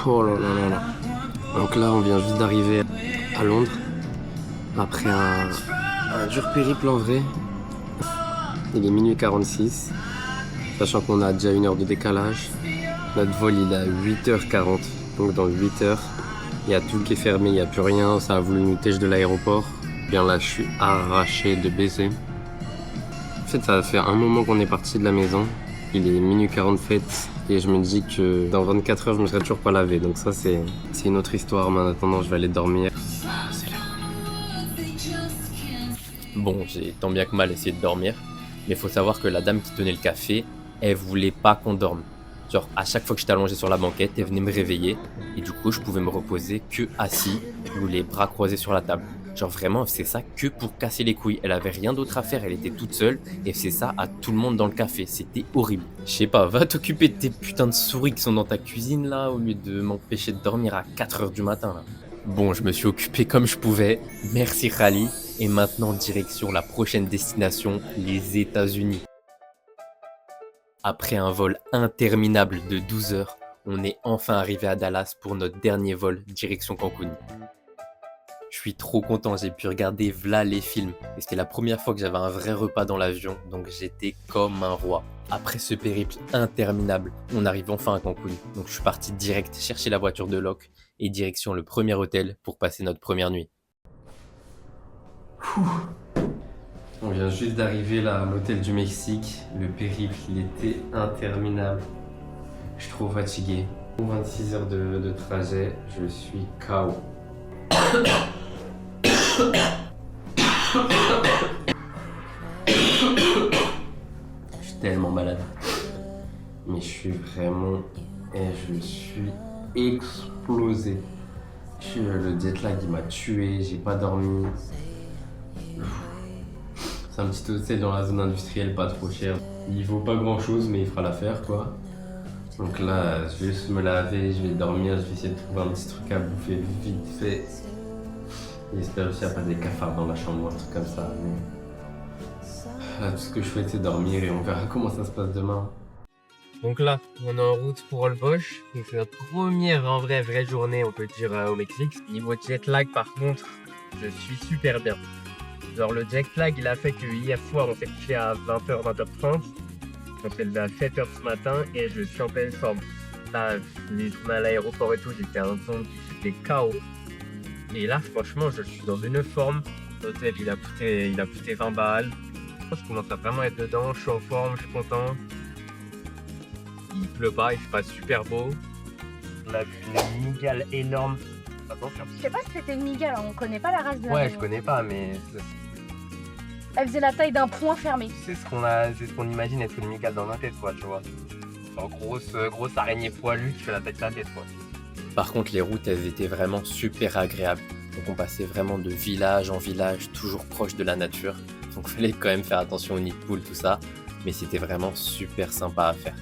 Oh là là là là. Donc là, on vient juste d'arriver à Londres après un dur périple en vrai. Il est minuit 46, sachant qu'on a déjà 1 heure de décalage. Notre vol il est à 8h40, donc dans 8 heures, il y a tout qui est fermé, il n'y a plus rien. Ça a voulu nous têcher de l'aéroport. Bien là, je suis arraché de baiser. En fait, ça fait un moment qu'on est parti de la maison. Il est minuit 47 et je me dis que dans 24 heures, je me serai toujours pas lavé. Donc ça, c'est une autre histoire. Mais en attendant, je vais aller dormir. C'est l'heure. Bon, j'ai tant bien que mal essayé de dormir, mais faut savoir que la dame qui tenait le café, elle voulait pas qu'on dorme. Genre, à chaque fois que j'étais allongé sur la banquette, elle venait me réveiller, et du coup, je pouvais me reposer que assis, ou les bras croisés sur la table. Genre vraiment, elle faisait ça que pour casser les couilles. Elle avait rien d'autre à faire, elle était toute seule, et elle faisait ça à tout le monde dans le café. C'était horrible. Je sais pas, va t'occuper de tes putains de souris qui sont dans ta cuisine là, au lieu de m'empêcher de dormir à 4h du matin là. Bon, je me suis occupé comme je pouvais. Merci Khali. Et maintenant, direction la prochaine destination, les États-Unis. Après un vol interminable de 12 heures, on est enfin arrivé à Dallas pour notre dernier vol direction Cancun. Je suis trop content, j'ai pu regarder v'là les films. Et c'était la première fois que j'avais un vrai repas dans l'avion, donc j'étais comme un roi. Après ce périple interminable, on arrive enfin à Cancun. Donc je suis parti direct chercher la voiture de Locke et direction le premier hôtel pour passer notre première nuit. On vient juste d'arriver là à l'hôtel du Mexique. Le périple, il était interminable. Je suis trop fatigué. 26 heures de trajet, je suis KO. Je suis tellement malade. Mais je suis vraiment... Et je suis explosé. Le jet lag, il m'a tué, j'ai pas dormi. C'est un petit hôtel dans la zone industrielle, pas trop cher. Il vaut pas grand chose, mais il fera l'affaire quoi. Donc là, je vais juste me laver, je vais dormir, je vais essayer de trouver un petit truc à bouffer vite fait. J'espère aussi qu'il n'y a pas des cafards dans la chambre ou un truc comme ça. Mais... tout ce que je souhaite, c'est dormir et on verra comment ça se passe demain. Donc là, on est en route pour Holbox. C'est notre première en vrai vraie journée, on peut dire, au Mexique. Niveau jet lag, par contre, je suis super bien. Genre le jet lag, il a fait que hier soir, on s'est couché à 20h, 20h30. On s'est levé à 7h ce matin et je suis en pleine forme. Là, les journées à l'aéroport et tout, j'étais un zombie, j'étais KO. Et là, franchement, je suis dans une forme. L'hôtel, il a coûté 20 balles. Je commence à vraiment être dedans, je suis en forme, je suis content. Il pleut pas, il fait pas super beau. On a vu une mygale énorme. Attention. Je sais pas si c'était une mygale, on connaît pas la race de la Ouais, mygale. je connais pas, mais Elle faisait la taille d'un poing fermé. c'est ce qu'on imagine être une mygale dans notre tête, quoi, tu vois. Genre grosse araignée poilue qui fait la taille de sa tête, quoi. Par contre, les routes, elles étaient vraiment super agréables. Donc on passait vraiment de village en village, toujours proche de la nature. Donc fallait quand même faire attention aux nids de poules, tout ça. Mais c'était vraiment super sympa à faire.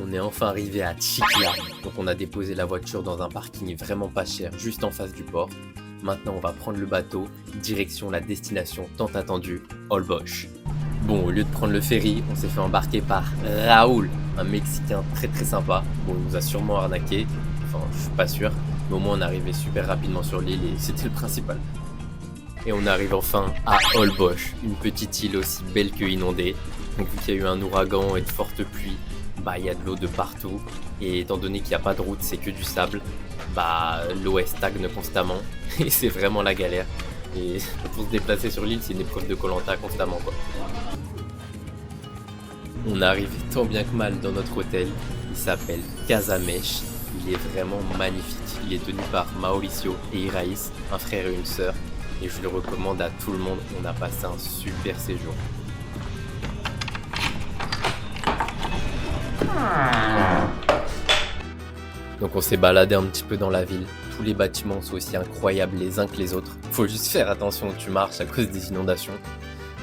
On est enfin arrivé à Chicla, donc on a déposé la voiture dans un parking vraiment pas cher, juste en face du port. Maintenant on va prendre le bateau, direction la destination tant attendue, Holbox. Bon, au lieu de prendre le ferry, on s'est fait embarquer par Raoul, un Mexicain très très sympa. Bon, il nous a sûrement arnaqué, enfin je suis pas sûr, mais au moins on est arrivé super rapidement sur l'île et c'était le principal. Et on arrive enfin à Holbox, une petite île aussi belle que inondée. Donc vu qu'il y a eu un ouragan et de fortes pluies, bah il y a de l'eau de partout. Et étant donné qu'il n'y a pas de route, c'est que du sable, bah l'eau elle stagne constamment et c'est vraiment la galère. Et pour se déplacer sur l'île, c'est une épreuve de Koh-Lanta constamment quoi. On est arrivé tant bien que mal dans notre hôtel, il s'appelle Casamesh, il est vraiment magnifique. Il est tenu par Mauricio et Iraïs, un frère et une sœur. Et je le recommande à tout le monde, on a passé un super séjour. Donc on s'est baladé un petit peu dans la ville. Tous les bâtiments sont aussi incroyables les uns que les autres. Faut juste faire attention où tu marches à cause des inondations.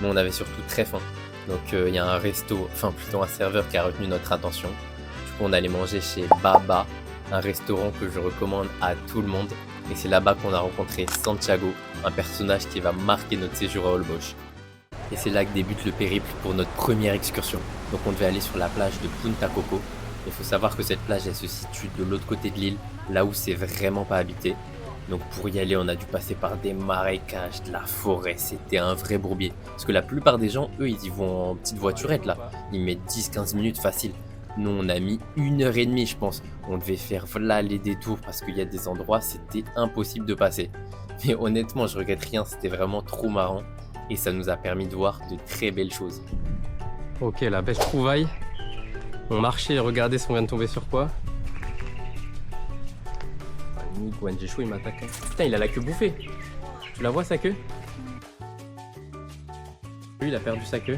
Mais on avait surtout très faim. Donc il y a un resto, enfin plutôt un serveur qui a retenu notre attention. Du coup on allait manger chez Baba. un restaurant que je recommande à tout le monde. Et c'est là-bas qu'on a rencontré Santiago, un personnage qui va marquer notre séjour à Holbox. Et c'est là que débute le périple pour notre première excursion. Donc on devait aller sur la plage de Punta Coco. Il faut savoir que cette plage elle se situe de l'autre côté de l'île, là où c'est vraiment pas habité. Donc pour y aller on a dû passer par des marécages, de la forêt, c'était un vrai bourbier. Parce que la plupart des gens, eux, ils y vont en petite voiturette là. Ils mettent 10-15 minutes facile. Nous on a mis 1h30 je pense. On devait faire là les détours parce qu'il y a des endroits, c'était impossible de passer. Mais honnêtement je regrette rien, c'était vraiment trop marrant. Et ça nous a permis de voir de très belles choses. Ok, la belle trouvaille. On marchait et regardez si on vient de tomber sur quoi. Iguane, j'ai chaud, il m'attaque. Putain, il a la queue bouffée. Tu la vois sa queue? Lui, il a perdu sa queue.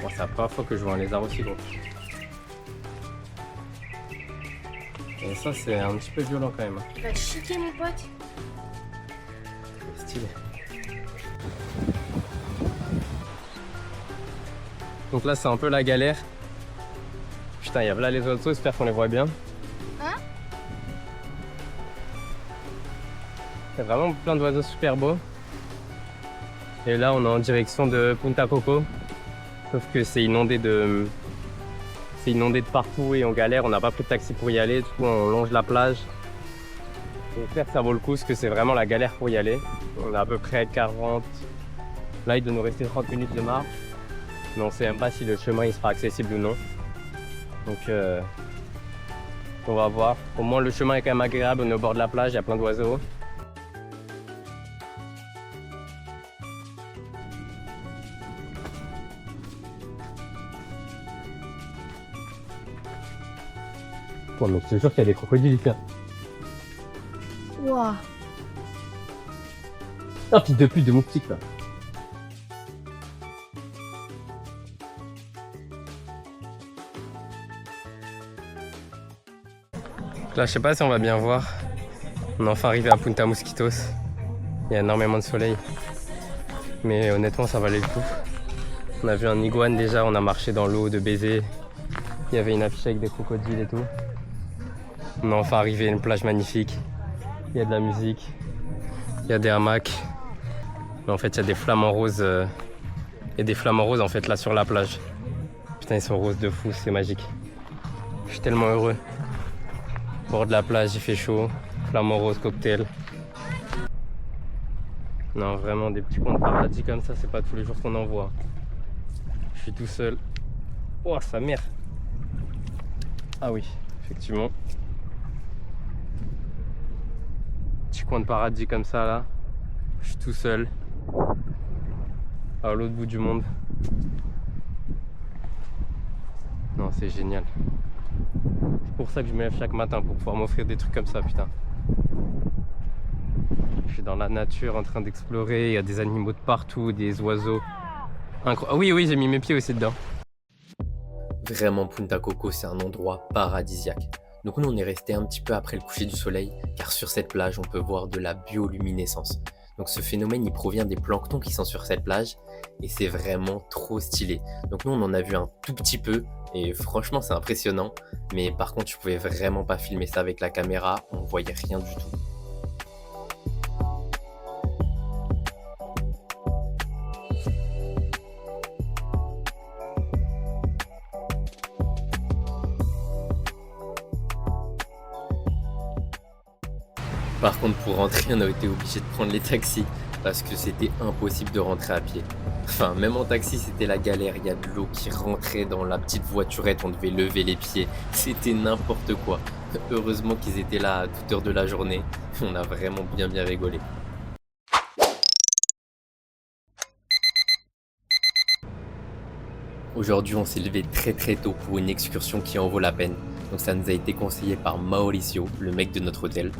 Bon, c'est la première fois que je vois un lézard aussi gros. Et ça, c'est un petit peu violent quand même. Tu vas chiquer mon pote. C'est stylé. Donc là, c'est un peu la galère. Putain, il y a là les oiseaux, j'espère qu'on les voit bien. Hein? Il y a vraiment plein d'oiseaux super beaux. Et là, on est en direction de Punta Coco. Sauf que c'est inondé de partout et on galère. On n'a pas pris de taxi pour y aller. Du coup, on longe la plage. J'espère que ça vaut le coup parce que c'est vraiment la galère pour y aller. On est à peu près à 40. Là, il doit nous rester 30 minutes de marche. Mais on ne sait même pas si le chemin il sera accessible ou non. Donc on va voir. Au moins le chemin est quand même agréable, on est au bord de la plage, il y a plein d'oiseaux. Bon, mais je te jure qu'il y a des crocodiles ici. Waouh. Un fils de pute de moustique là. Là, je sais pas si on va bien voir. On est enfin arrivé à Punta Mosquitos. Il y a énormément de soleil. Mais honnêtement, ça valait le coup. On a vu un iguane déjà, on a marché dans l'eau de baiser. Il y avait une affiche avec des crocodiles et tout. On est enfin arrivé à une plage magnifique. Il y a de la musique. Il y a des hamacs. Mais en fait, il y a des flamants roses. Il y a des flamants roses en fait là sur la plage. Putain, ils sont roses de fou, c'est magique. Je suis tellement heureux. Bord de la plage, il fait chaud, flamant rose, cocktail. Non, vraiment, des petits coins de paradis comme ça, c'est pas tous les jours qu'on en voit. Je suis tout seul. Oh, sa mère! Ah oui, effectivement. Petit coin de paradis comme ça, là. Je suis tout seul. À l'autre bout du monde. Non, c'est génial. C'est pour ça que je me lève chaque matin, pour pouvoir m'offrir des trucs comme ça, putain. Je suis dans la nature en train d'explorer, il y a des animaux de partout, des oiseaux. Ah oui, oui, j'ai mis mes pieds aussi dedans. Vraiment, Punta Coco, c'est un endroit paradisiaque. Donc nous, on est resté un petit peu après le coucher du soleil, car sur cette plage, on peut voir de la bioluminescence. Donc ce phénomène, il provient des planctons qui sont sur cette plage, et c'est vraiment trop stylé. Donc nous, on en a vu un tout petit peu, et franchement, c'est impressionnant. Mais par contre, je pouvais vraiment pas filmer ça avec la caméra, on voyait rien du tout. Par contre, pour rentrer, on a été obligé de prendre les taxis parce que c'était impossible de rentrer à pied. Enfin, même en taxi, c'était la galère. Il y a de l'eau qui rentrait dans la petite voiturette, on devait lever les pieds. C'était n'importe quoi. Heureusement qu'ils étaient là à toute heure de la journée. On a vraiment bien rigolé. Aujourd'hui, on s'est levé très tôt pour une excursion qui en vaut la peine. Donc ça nous a été conseillé par Mauricio, le mec de notre hôtel.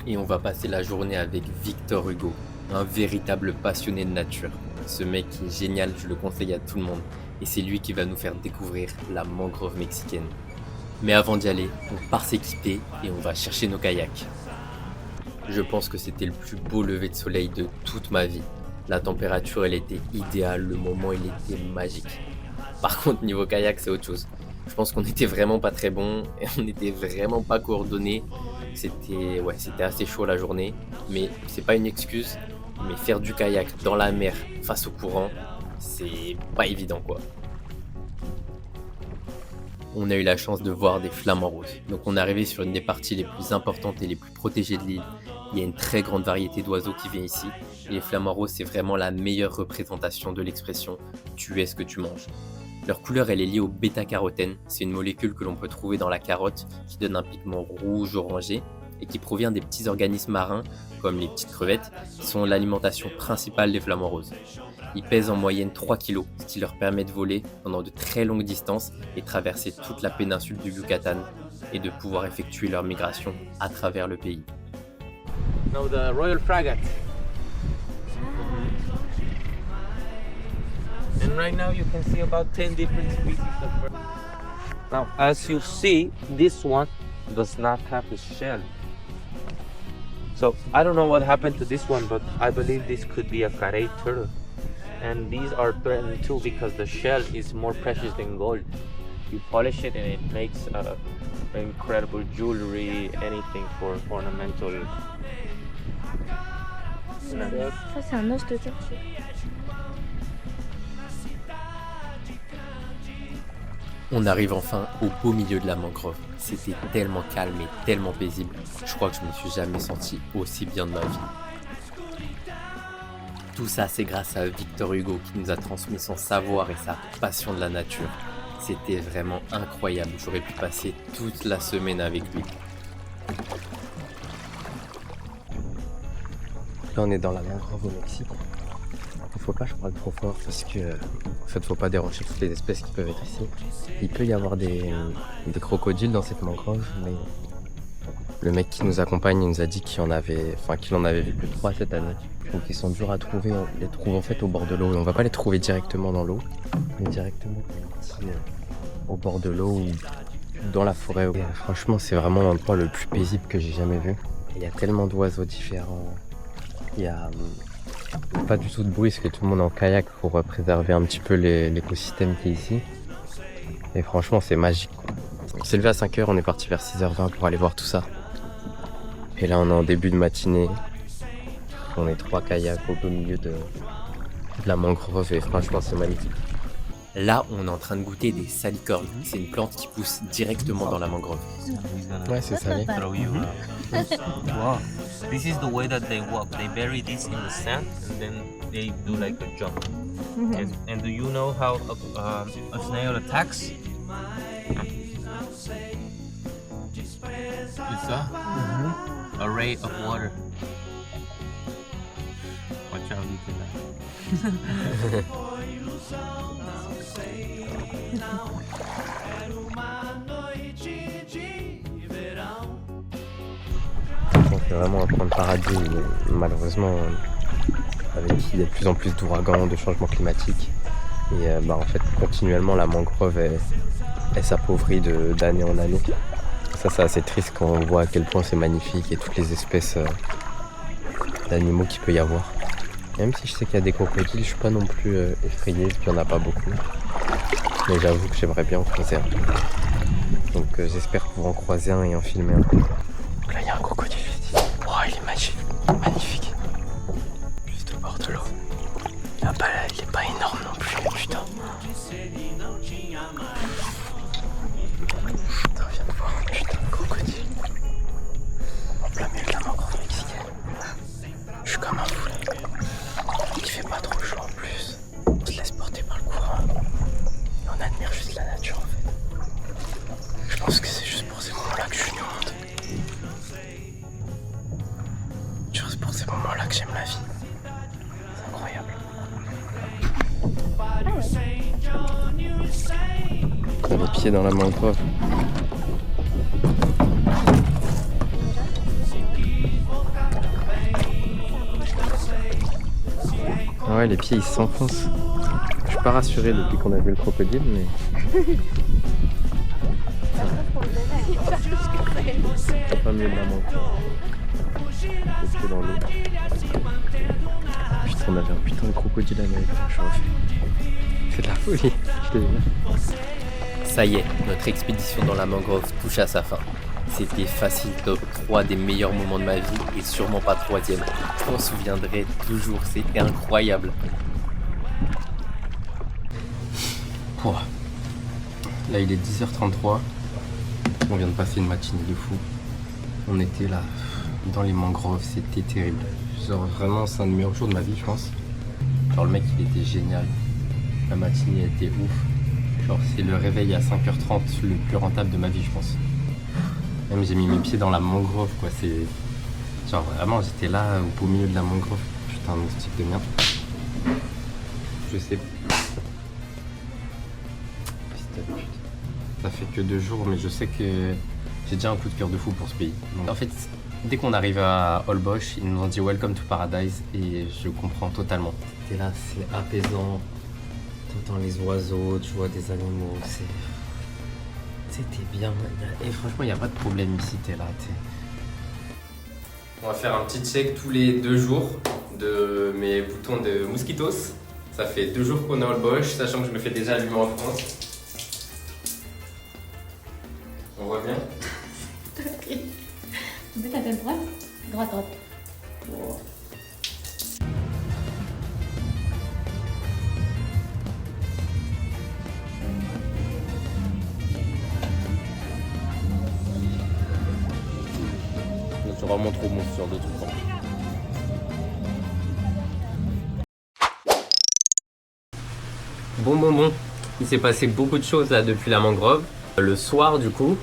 Et on va passer la journée avec Victor Hugo, un véritable passionné de nature. Ce mec est génial, je le conseille à tout le monde. Et c'est lui qui va nous faire découvrir la mangrove mexicaine. Mais avant d'y aller, on part s'équiper et on va chercher nos kayaks. Je pense que c'était le plus beau lever de soleil de toute ma vie. La température, elle était idéale, le moment, il était magique. Par contre, niveau kayak, c'est autre chose. Je pense qu'on était vraiment pas très bons et on n'était vraiment pas coordonnés. C'était assez chaud la journée, mais c'est pas une excuse. Mais faire du kayak dans la mer face au courant, c'est pas évident quoi. On a eu la chance de voir des flamants roses. Donc on est arrivé sur une des parties les plus importantes et les plus protégées de l'île. Il y a une très grande variété d'oiseaux qui vient ici. Et les flamants roses, c'est vraiment la meilleure représentation de l'expression « tu es ce que tu manges ». Leur couleur, elle est liée au bêta-carotène. C'est une molécule que l'on peut trouver dans la carotte qui donne un pigment rouge-orangé et qui provient des petits organismes marins, comme les petites crevettes, qui sont l'alimentation principale des flamants roses. Ils pèsent en moyenne 3 kg, ce qui leur permet de voler pendant de très longues distances et traverser toute la péninsule du Yucatan et de pouvoir effectuer leur migration à travers le pays. Now the Royal Fragate. And right now you can see about 10 different species of birds. Now, as you see, this one does not have a shell. So I don't know what happened to this one, but I believe this could be a carey turtle. And these are threatened too because the shell is more precious than gold. You polish it and it makes incredible jewelry, anything for ornamental. Ça, c'est un os de tortue. On arrive enfin au beau milieu de la mangrove. C'était tellement calme et tellement paisible. Je crois que je me suis jamais senti aussi bien de ma vie. Tout ça, c'est grâce à Victor Hugo qui nous a transmis son savoir et sa passion de la nature. C'était vraiment incroyable. J'aurais pu passer toute la semaine avec lui. Là, on est dans la mangrove au Mexique. Il faut pas que je parle trop fort parce que en fait, faut pas déranger toutes les espèces qui peuvent être ici. Il peut y avoir des crocodiles dans cette mangrove, mais le mec qui nous accompagne il nous a dit qu'il en avait vu plus de 3 cette année. Donc ils sont durs à trouver. On les trouve en fait au bord de l'eau. On va pas les trouver directement dans l'eau, mais directement au bord de l'eau ou dans la forêt. Et, franchement, c'est vraiment l'endroit le plus paisible que j'ai jamais vu. Il y a tellement d'oiseaux différents. Il y a pas du tout de bruit parce que tout le monde est en kayak pour préserver un petit peu l'écosystème qui est ici. Et franchement, c'est magique. On s'est levé à 5h, on est parti vers 6h20 pour aller voir tout ça. Et là, on est en début de matinée. On est 3 kayaks au beau milieu de la mangrove et franchement, c'est magnifique. Là, on est en train de goûter des salicornes. C'est une plante qui pousse directement dans la mangrove. Ouais, c'est salé. Throw you wow. This is the way that they walk. They bury this in the sand and then they do like a jump. And do you know how a snail attacks? It's a ray of water. Watch out, you can C'est vraiment un point de paradis, mais malheureusement, avec il y a de plus en plus d'ouragans, de changements climatiques. Et en fait, continuellement, la mangrove, elle s'appauvrit d'année en année. Ça, c'est assez triste quand on voit à quel point c'est magnifique et toutes les espèces d'animaux qu'il peut y avoir. Même si je sais qu'il y a des crocodiles, je suis pas non plus effrayé, parce qu'il n'y en a pas beaucoup. Mais j'avoue que j'aimerais bien en croiser un. Donc j'espère pouvoir en croiser un et en filmer un. Donc là, il y a un crocodile ici. Oh, il est magique, magnifique. Juste au bord de l'eau. Ah bah là, il est pas énorme non plus, putain. Putain, viens de voir un putain de crocodile. En plein milieu de la mangrove mexicaine. Je suis comme un fou là. Il fait pas trop chaud en plus. On se laisse porter par le courant. Et on admire juste la nature en fait. Je pense que c'est juste pour ces moments-là que je suis venu au monde. Juste pour ces moments-là que j'aime la vie. C'est incroyable. On a les pieds dans la mangrove. Ouais, les pieds ils s'enfoncent. Je suis pas rassuré depuis qu'on a vu le crocodile, mais. C'est pas mieux de la mangrove. Les pieds dans l'eau. Putain, on avait un putain de crocodile américain, je refais. C'est de la folie, je te jure. Ça y est, notre expédition dans la mangrove touche à sa fin. C'était facile top 3 des meilleurs moments de ma vie et sûrement pas 3e. Je m'en souviendrai toujours, c'était incroyable. Pouah. Là il est 10h33. On vient de passer une matinée de fou. On était là dans les mangroves, c'était terrible. Genre vraiment c'est un des meilleurs jours de ma vie je pense. Genre le mec il était génial. La matinée était ouf. Genre c'est le réveil à 5h30 le plus rentable de ma vie je pense. Même j'ai mis mes pieds dans la mangrove quoi, c'est... Genre vraiment j'étais là au beau milieu de la mangrove. Putain moustique de merde. Je sais. Ça fait que 2 jours mais je sais que j'ai déjà un coup de cœur de fou pour ce pays. Donc, en fait dès qu'on arrive à Holbox, ils nous ont dit Welcome to Paradise et je comprends totalement. T'es là, c'est apaisant, t'entends les oiseaux, tu vois des animaux, c'était bien. Et franchement, il n'y a pas de problème ici, t'es là. On va faire un petit check tous les 2 jours de mes boutons de mosquitos. Ça fait 2 jours qu'on est à Holbox, sachant que je me fais déjà allumer en France. On voit bien? Ok. Tu mets ta tête droite? Droite. Wow. C'est vraiment trop bon ce genre de truc. Bon. Il s'est passé beaucoup de choses là depuis la mangrove. Le soir du coup,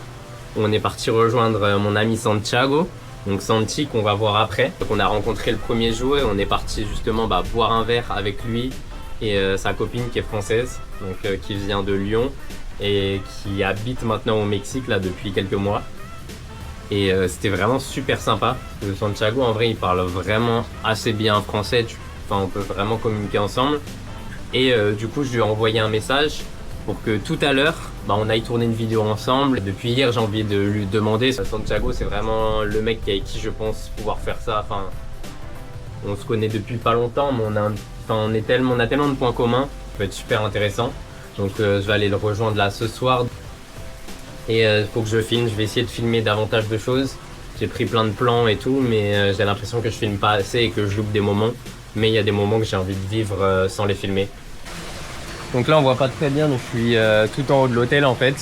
on est parti rejoindre mon ami Santiago. Donc Santi qu'on va voir après. Donc on a rencontré le premier jour et on est parti justement boire un verre avec lui et sa copine qui est française, donc qui vient de Lyon et qui habite maintenant au Mexique là depuis quelques mois. Et c'était vraiment super sympa. Santiago en vrai il parle vraiment assez bien français, enfin, on peut vraiment communiquer ensemble. Et du coup je lui ai envoyé un message pour que tout à l'heure on aille tourner une vidéo ensemble. Depuis hier j'ai envie de lui demander. Santiago c'est vraiment le mec avec qui je pense pouvoir faire ça. Enfin, on se connaît depuis pas longtemps mais on a tellement de points communs. Ça peut être super intéressant. Donc je vais aller le rejoindre là ce soir. Et il faut que je filme, je vais essayer de filmer davantage de choses. J'ai pris plein de plans et tout mais j'ai l'impression que je filme pas assez et que je loupe des moments. Mais il y a des moments que j'ai envie de vivre sans les filmer. Donc là on voit pas très bien, donc je suis tout en haut de l'hôtel en fait.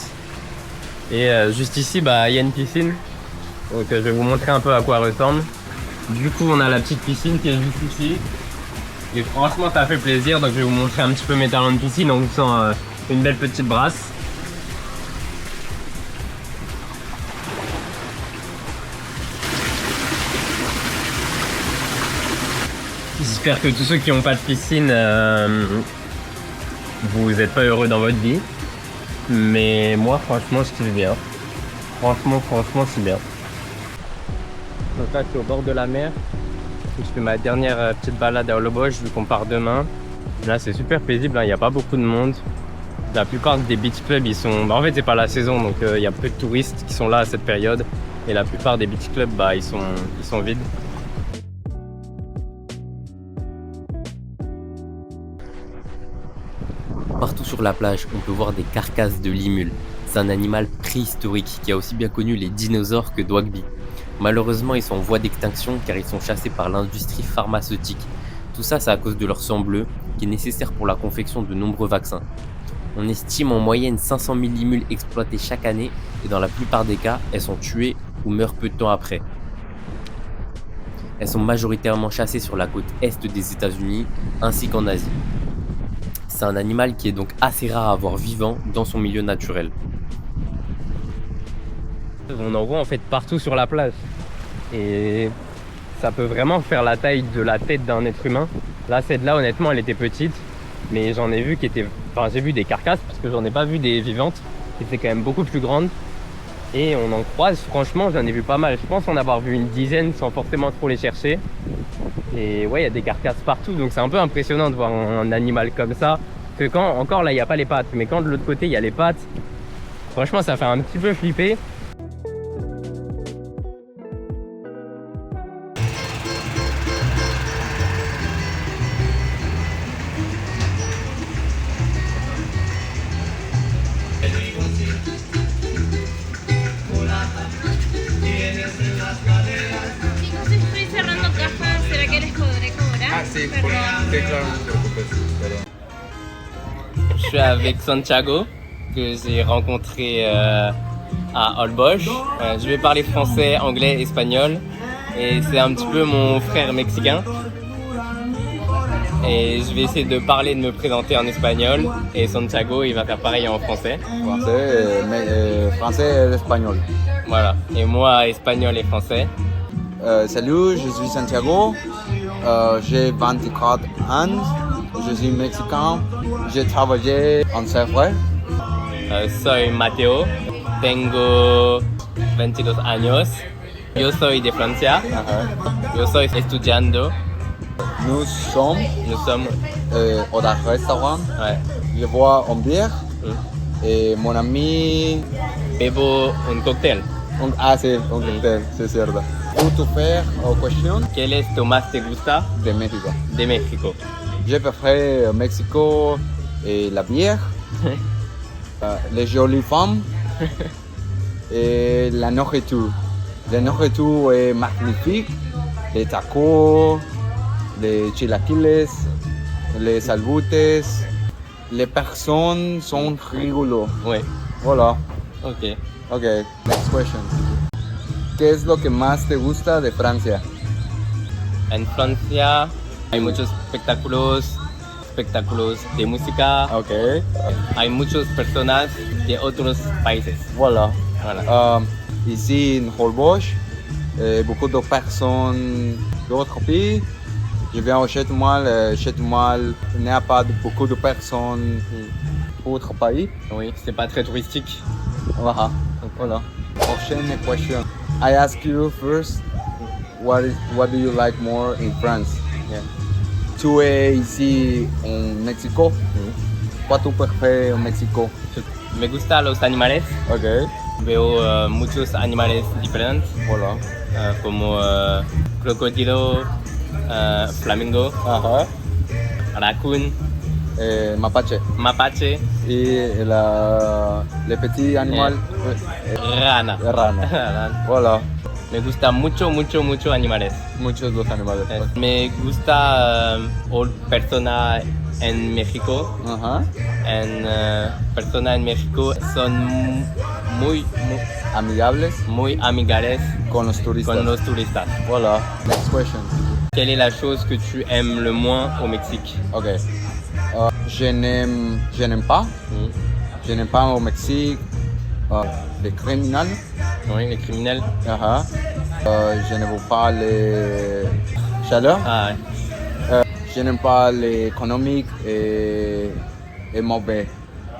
Et juste ici il y a une piscine. Donc je vais vous montrer un peu à quoi elle ressemble. Du coup on a la petite piscine qui est juste ici. Et franchement ça fait plaisir, donc je vais vous montrer un petit peu mes talents de piscine. On sent une belle petite brasse. J'espère que tous ceux qui n'ont pas de piscine, vous n'êtes pas heureux dans votre vie. Mais moi, franchement, je kiffe bien. Franchement, c'est bien. Donc là, je suis au bord de la mer. Je fais ma dernière petite balade à Holbox, vu qu'on part demain. Là, c'est super paisible, il n'y a pas beaucoup de monde. La plupart des beach clubs, ils sont... en fait, c'est pas la saison, donc il y a peu de touristes qui sont là à cette période. Et la plupart des beach clubs, ils sont vides. Partout sur la plage, on peut voir des carcasses de limules. C'est un animal préhistorique qui a aussi bien connu les dinosaures que Dwagby. Malheureusement, ils sont en voie d'extinction car ils sont chassés par l'industrie pharmaceutique. Tout ça, c'est à cause de leur sang bleu qui est nécessaire pour la confection de nombreux vaccins. On estime en moyenne 500 000 limules exploitées chaque année et dans la plupart des cas, elles sont tuées ou meurent peu de temps après. Elles sont majoritairement chassées sur la côte est des États-Unis ainsi qu'en Asie. C'est un animal qui est donc assez rare à voir vivant dans son milieu naturel. On en voit en fait partout sur la plage. Et ça peut vraiment faire la taille de la tête d'un être humain. Là, celle-là, honnêtement, elle était petite. Mais j'en ai vu qui étaient... Enfin, j'ai vu des carcasses parce que j'en ai pas vu des vivantes qui étaient quand même beaucoup plus grandes. Et on en croise, franchement, j'en ai vu pas mal. Je pense en avoir vu une dizaine sans forcément trop les chercher. Et ouais, il y a des carcasses partout, donc c'est un peu impressionnant de voir un animal comme ça. Parce que quand, encore là, il n'y a pas les pattes, mais quand de l'autre côté, il y a les pattes, franchement, ça fait un petit peu flipper. Je suis avec Santiago, que j'ai rencontré à Holbox. Je vais parler français, anglais, espagnol. Et c'est un petit peu mon frère mexicain. Et je vais essayer de parler, de me présenter en espagnol. Et Santiago, il va faire pareil en français. Français et espagnol. Voilà. Et moi, espagnol et français. Salut, je suis Santiago. J'ai 24 ans. Je suis mexicain. J'ai travaillé en Sèvres. Soy Mateo. Tengo 22 años. Yo soy de Francia. Yo soy estudiando. Nous sommes au restaurant. Ouais. Je bois une bière. Et mon ami. Bebo un cóctel. C'est un cocktail, c'est certo. Pour te faire une question ¿Quel es tu más te gusta de México. de México? Je préfère Mexico et la bière, les jolies femmes et la nourriture. La nourriture est magnifique. Les tacos, les chilaquiles, les salbutes. Les personnes sont rigolo. Ouais. Voilà. Ok. Ok, next question. ¿Qué es lo que más te gusta de Francia? En Francia hay muchos espectáculos de música. Ok, Hay muchas personas de otros países. voilà. Voilà. Ici, en Holbox, beaucoup de personnes d'autres pays. Je viens au Chetumal. Chetumal n'a pas beaucoup de personnes d'autres pays. Oui, c'est pas très touristique. Voilà. Voilà. Prochaine question. I ask you first, what do you like more in France? Yeah. Tu es ici en Mexico. Quoi tu préfères au Mexico? Me gustan los animales. Ok, Veo muchos animales diferentes, voilà. como crocodilo, flamingo, Ajá. raccoon, Mapache. mapache, Et les petits animaux. rana. Rana. Voilà. Me gusta mucho animales. Muchos los animales. Me gusta persona en México. Ajá. Personas en México son muy Amigables amigables con los turistas. con los turistas. Voilà. Next question. Quelle est la chose que tu aimes le moins au Mexique? Ok. Je n'aime pas. Je n'aime pas au Mexique les criminels. Oui, les criminels. Ajá. Je ne veux pas les chaleurs. Ah ouais. Je n'aime pas les économiques et mauvais.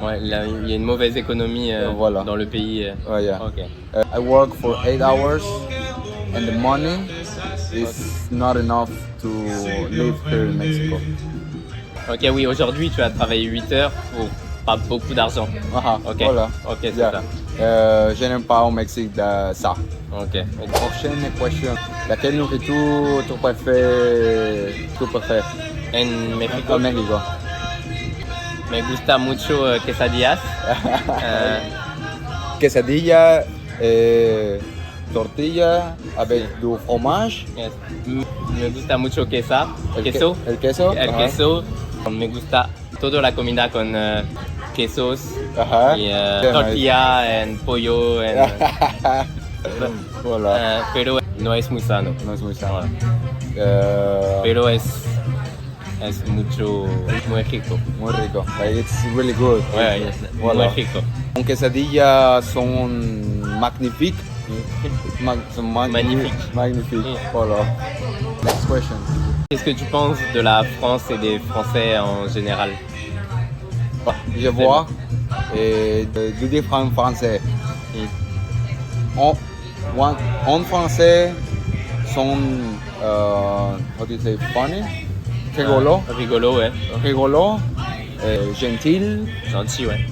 Ouais, il y a une mauvaise économie Voilà. dans le pays. Oh, yeah. Ok. I work for 8 hours and the money is not enough to live here in Mexico. Ok, oui, aujourd'hui tu as travaillé 8 heures pour pas beaucoup d'argent. Aha, Ok, voilà. ok, c'est Yeah. ça. Je n'aime pas au Mexique ça. Ok. Prochaine question. Laquelle nourriture tu préfères En México au Mexico? me gusta mucho quesadillas. Quesadilla, tortilla avec du fromage. Yes. Me gusta mucho queso. El queso. El Ajá. queso. Me gusta toda la comida con quesos Ajá. y Qué tortilla en pollo. Voilà. Pero no es muy sano. No es muy sano. Pero es muy rico. Muy rico. Like, it's really good. Ouais, Voilà. muy rico. Les quesadillas sont magnifiques. Magnifique. Magnifique. Oui. Voilà. Next question. Qu'est-ce que tu penses de la France et des Français en général? Je vois deux différents français. En français sont, how do you say, funny? Rigolo. Rigolo, ouais. Rigolo. Gentil. Gentil, ouais.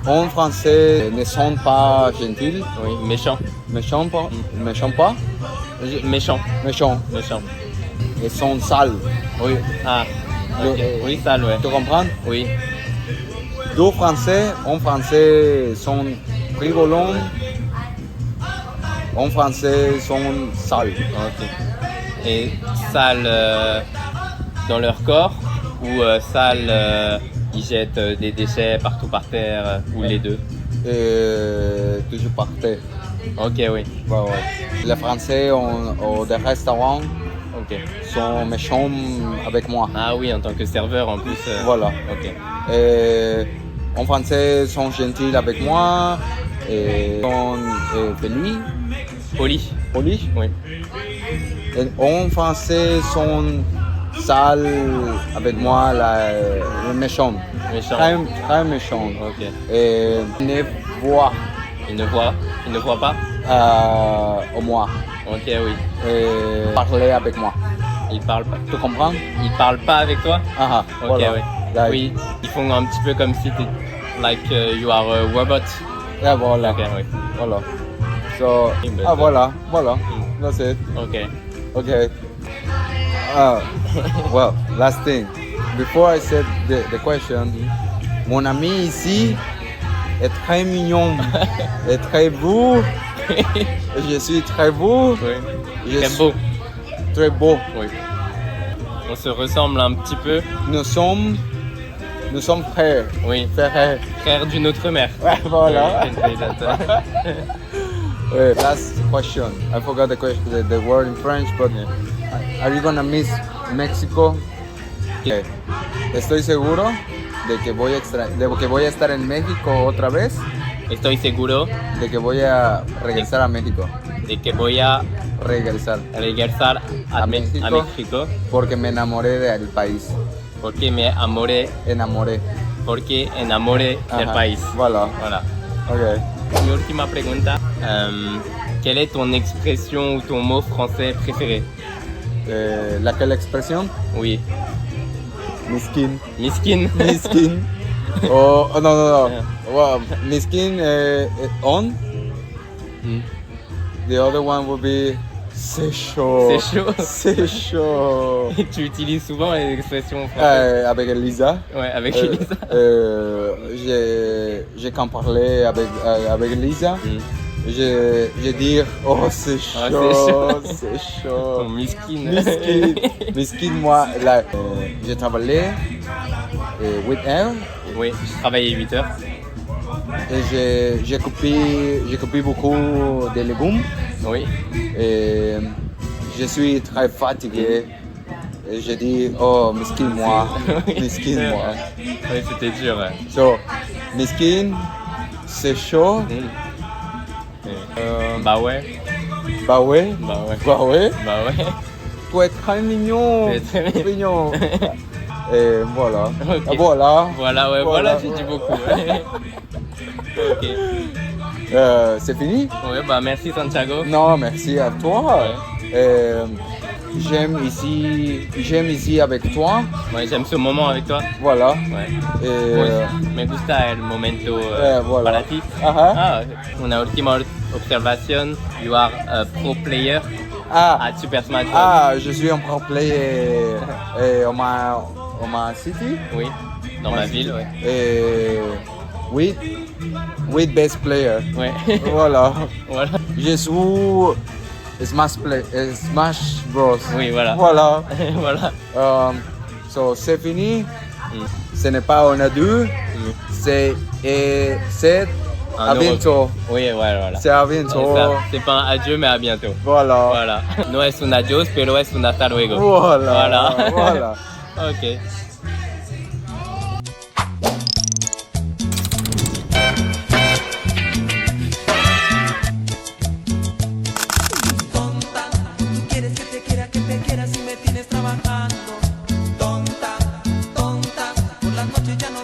En français ne sont pas gentils. Oui, méchant. Méchants pas. Méchants pas. Méchant. Méchants. Méchant. Ils sont sales. Oui. Ah. Ok. Le- Oui, sale, ouais. Tu comprends? Oui. Deux français, en français sont rigolants, en français sont sales. Ok. Et sale, dans leur corps ou sales, ils jettent des déchets partout par terre ou les deux? Toujours par terre. Ok, oui. Ouais, ouais. Les Français ont des restaurants Ok. sont méchants avec moi. Ah oui, en tant que serveur en plus. Voilà. Ok. Et en français, sont gentils avec moi et sont polis. Poli? Oui. Et en français, sont sales avec moi, méchants. Méchant. Très méchants. Ok. Et ne voient Ils ne voient pas? au moi Ok, oui. et parler avec moi. Ils parlent pas. Tu comprends? Ils parlent pas avec toi? Ah, Ok, voilà. oui. Like, Oui, ils font un petit peu comme si t'es like you are a robot. yeah, voilà. Ok, oui. Voilà. So, Oui, ben, voilà. Mm. That's it. Ok. Okay. Well, last thing. Before I said the question, mon ami ici est très mignon, est très beau. Je suis très beau. Oui. Je Très suis beau. Très beau. Oui. On se ressemble un petit peu. Nous sommes frères. Oui. Frères. Frère d'une autre mère. Ouais, voilà. Oui, je can say that. Last question. I forgot the word in French, but are you gonna miss Mexico? Okay. Estoy seguro de que voy a estar en México otra vez, Estoy seguro de que voy a regresar a México. de que voy a Regresar. regresar A a México. México Porque me enamoré del país. porque me enamoré Enamoré. del Ajá. país. Voilà. Voilà. Ok. Mi última pregunta. Quelle est ton expression ou ton mot français préféré? Laquelle expresión? Oui. Miskin. Miskin. Miskin. Oh, no. Well, miskin on. Mm. The other one would be c'est chaud. C'est chaud. C'est chaud. Et tu utilises souvent les expressions françaises? Avec Elisa. Ouais, avec Elisa. J'ai qu'en parler avec Elisa. Mm. Je dire oh c'est chaud, c'est chaud. Ton miskin. Miskin. Miskin, moi, là, j'ai travaillé with elle Oui, je travaillais 8 heures. et j'ai coupé beaucoup de légumes Oui. et je suis très fatigué. Et j'ai dit, oh, miskin moi, miskin moi. Oui, c'était dur. Ouais. So, miskin, c'est chaud. Mm. Bah ouais. Bah ouais, Bah ouais. bah ouais. Bah ouais. Tu es très mignon. Tu es très mignon. Et voilà. Ok. Voilà. Voilà, ouais, voilà, j'ai dit beaucoup. Ouais. Ok. C'est fini? Ouais, bah merci Santiago. Non, merci à toi. J'aime ici avec toi. Ouais, j'aime ce moment avec toi. Voilà. Ouais. Et, Pues, me gusta el momento voilà. para ti. Ajá. Ah, una última observación. You are a pro player Ah, at Super Smash Bros. je suis un pro player on ma city. Oui, dans ma ville, ouais. Et with best player. Ouais. Voilà. Voilà. Je suis Smash Bros. Oui, voilà. Voilà. Voilà. So c'est fini. Mm. Ce n'est pas un adieu. Mm. C'est Un à euro. bientôt. Oui, ouais, voilà. C'est à C'est bientôt. ça. C'est pas un adieu, mais à bientôt. Voilà. Voilà. No es un adios, pero es un hasta luego. Voilà. Voilà. Voilà. Ok. Tonta, tú quieres que te quiera si me tienes trabajando. Tonta, tonta, por las noches ya no